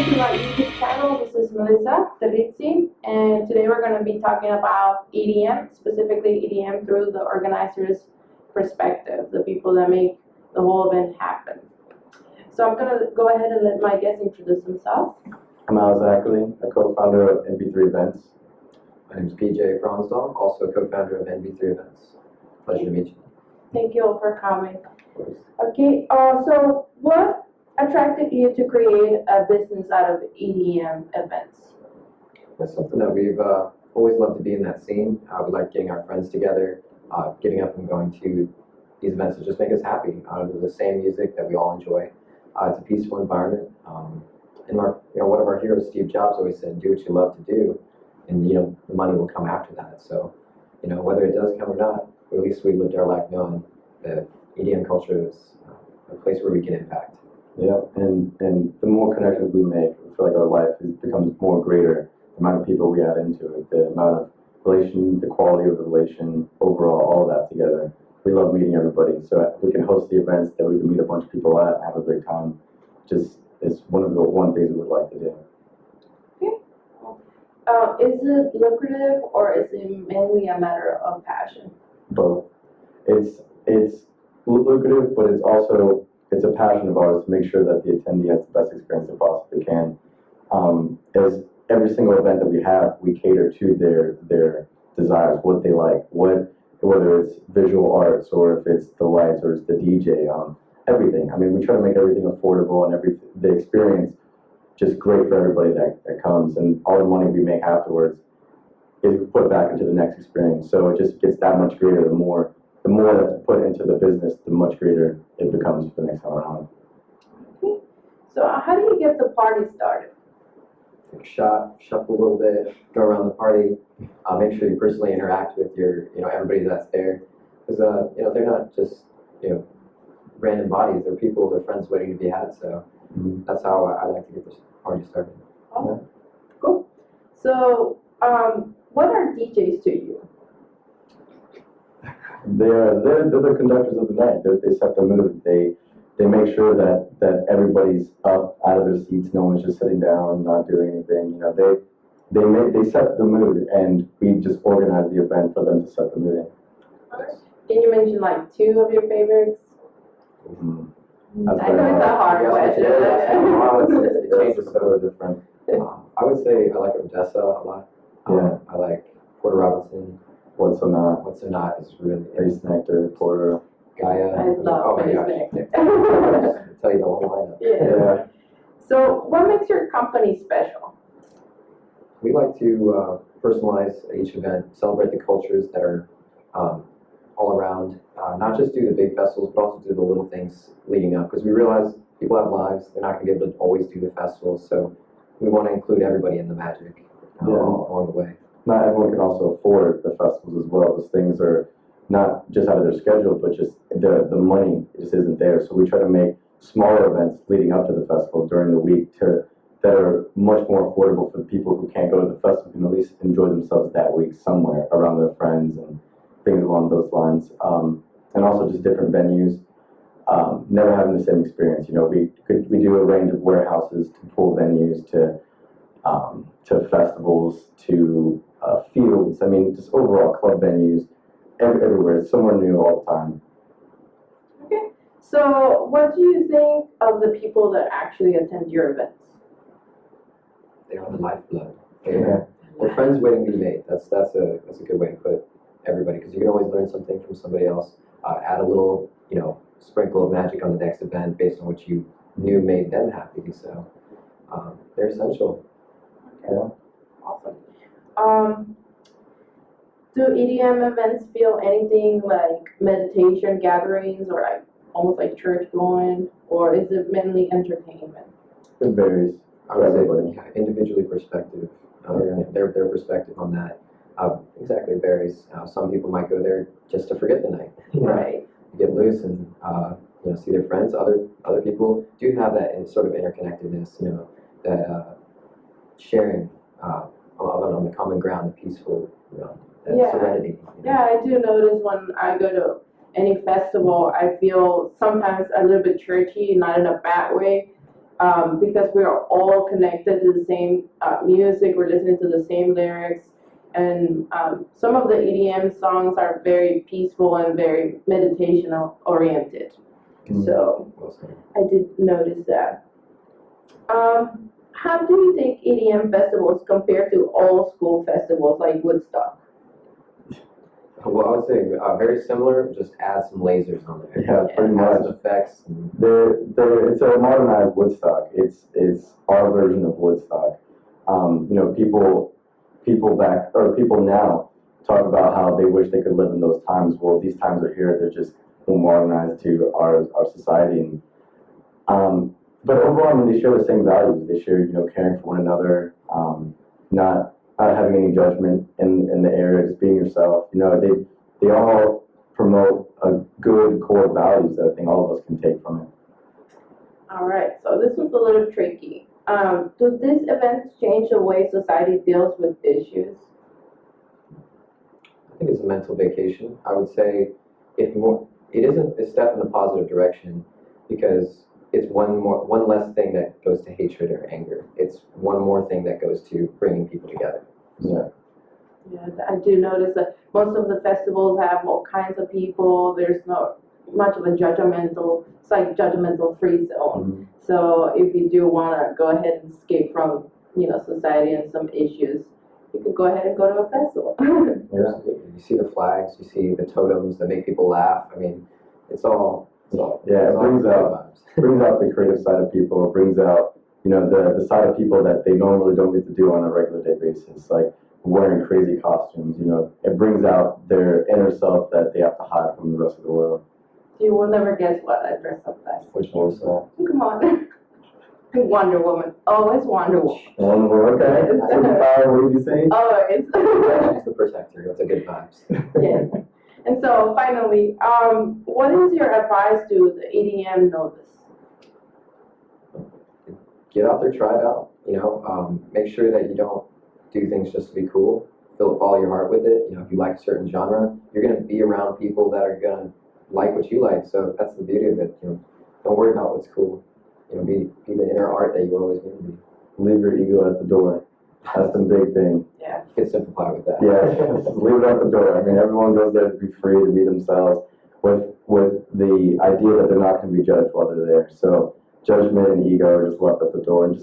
welcome to my YouTube channel. This is Melissa Terrizzi, and today we're going to be talking about EDM, specifically EDM through the organizer's perspective, the people that make the whole event happen. So I'm going to go ahead and let my guests introduce themselves. I'm Alex Ackley, a co-founder of NB3 Events. My name is PJ Fronsdahl, also co-founder of NB3 Events. Pleasure to meet you. Thank you all for coming. Okay, so what attracted you to create a business out of EDM events? That's something that we've always loved to be in that scene. We like getting our friends together, getting up and going to these events that just make us happy out of the same music that we all enjoy. It's a peaceful environment. And one of our heroes, Steve Jobs, always said, "Do what you love to do, and the money will come after that." So, whether it does come or not, at least we lived our life knowing that EDM culture is a place where we can impact. Yeah, and the more connections we make, I feel like our life becomes more greater. The amount of people we add into it, the amount of relation, the quality of the relation, overall, all of that together. We love meeting everybody. So if we can host the events that we can meet a bunch of people at, have a great time. Just it's one of the things we would like to do. Okay. Is it lucrative or is it mainly a matter of passion? Both. It's lucrative, but it's a passion of ours to make sure that the attendee has the best experience they possibly can. As every single event that we have, we cater to their desires, what they like, whether it's visual arts or if it's the lights or it's the DJ, everything. I mean, we try to make everything affordable and the experience just great for everybody that comes, and all the money we make afterwards is put back into the next experience. So it just gets that much greater the more that's put into the business, the much greater it becomes for the next time around. Okay. So how do you get the party started? Take a shot, shuffle a little bit, go around the party, make sure you personally interact with everybody that's there, because they're not just random bodies. They're people, they're friends waiting to be had. So that's how I like to get this party started. Awesome. Cool. So what are DJs to you? They're the conductors of the night. They set the mood. They make sure that everybody's up out of their seats. No one's just sitting down, not doing anything. They set the mood, and we just organize the event for them to set the mood in. Can you mention like two of your favorites? I know it's a hard question. It changes so different. I would say I like Odessa a lot. Yeah. I like Porter Robinson. What's So Not? What's So Not is really Bass Nectar, Porter. Gaia. I love Oh my Bass gosh. Nectar. I'll tell you the whole lineup. Yeah. So what makes your company special? We like to personalize each event, celebrate the cultures that are all around, not just do the big festivals, but also do the little things leading up, because we realize people have lives. They're not going to be able to always do the festivals, so we want to include everybody in the magic along the way. Not everyone can also afford the festivals as well. Those things are not just out of their schedule, but just the money just isn't there. So we try to make smaller events leading up to the festival during the week that are much more affordable for people who can't go to the festival, can at least enjoy themselves that week somewhere around their friends and things along those lines. And also just different venues, never having the same experience. We do a range of warehouses to pool venues to festivals to fields. I mean, just overall club venues everywhere. It's somewhere new all the time. Okay. So what do you think of the people that actually attend your events? They are the lifeblood. They're friends waiting to be made. That's a good way to put everybody, because you can always learn something from somebody else. Add a little sprinkle of magic on the next event based on what you knew made them happy. So they're essential. Okay. Awesome. Do EDM events feel anything like meditation gatherings or like almost like church going, or is it mainly entertainment? It varies I for would everybody. say individually perspective. Their perspective on that exactly varies. Some people might go there just to forget the night, Right. get loose and see their friends. Other people do have that sort of interconnectedness, that sharing on the common ground, the peaceful, that serenity. Yeah, I do notice when I go to any festival, I feel sometimes a little bit churchy, not in a bad way. because we are all connected to the same music, we're listening to the same lyrics, and some of the EDM songs are very peaceful and very meditational oriented. So Well said. I did notice that. How do you think EDM festivals compare to old school festivals like Woodstock? Well, I would say very similar, just add some lasers on there. Yeah, pretty Add much. some effects. And It's a modernized Woodstock. It's our version of Woodstock. You know, people now talk about how they wish they could live in those times. Well, these times are here. They're just more modernized to our society. And but overall, I mean, they share the same values. They share, you know, caring for one another, not having any judgment in the area, just being yourself. You know, they all promote a good core values that I think all of us can take from it. All right, so this one's a little tricky. Do these events change the way society deals with issues? I think it's a mental vacation. I would say it isn't a step in the positive direction because it's one less thing that goes to hatred or anger. It's one more thing that goes to bringing people together. Yeah. Yeah, I do notice that most of the festivals have all kinds of people. There's not much of a it's like judgmental free zone. So if you do want to go ahead and escape from, you know, society and some issues, you could go ahead and go to a festival. Yeah. Absolutely. You see the flags, you see the totems that make people laugh. I mean, it's all Yeah, it brings good out vibes. brings out the creative side of people. It brings out, you know, the side of people that they normally don't get to do on a regular day basis, like wearing crazy costumes. You know, it brings out their inner self that they have to hide from the rest of the world. You will never guess what I dress up as. Which also, Come on. Wonder Woman. Always Wonder Woman. One more, okay. Superpower, what did you say? Always. she's the protector. It's a good vibes. Yes. And so finally, what is your advice to the EDM novice? Get out there, try it out. You know, make sure that you don't do things just to be cool. Follow your heart with it. You know, if you like a certain genre, you're gonna be around people that are gonna like what you like. So that's the beauty of it. You know, don't worry about what's cool. You know, be the inner art that you were always going to be. Leave your ego at the door. That's the big thing. Yeah. You can simplify with that. Yeah, just leave it at the door. I mean, everyone goes there to be free, to be themselves, with the idea that they're not going to be judged while they're there. So judgment and ego are just left at the door, and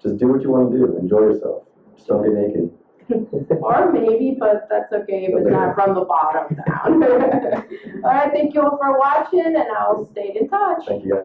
just do what you want to do. Enjoy yourself. Just don't get naked. Or maybe, but that's okay if it's not from the bottom down. All right, thank you all for watching, and I'll stay in touch. Thank you guys.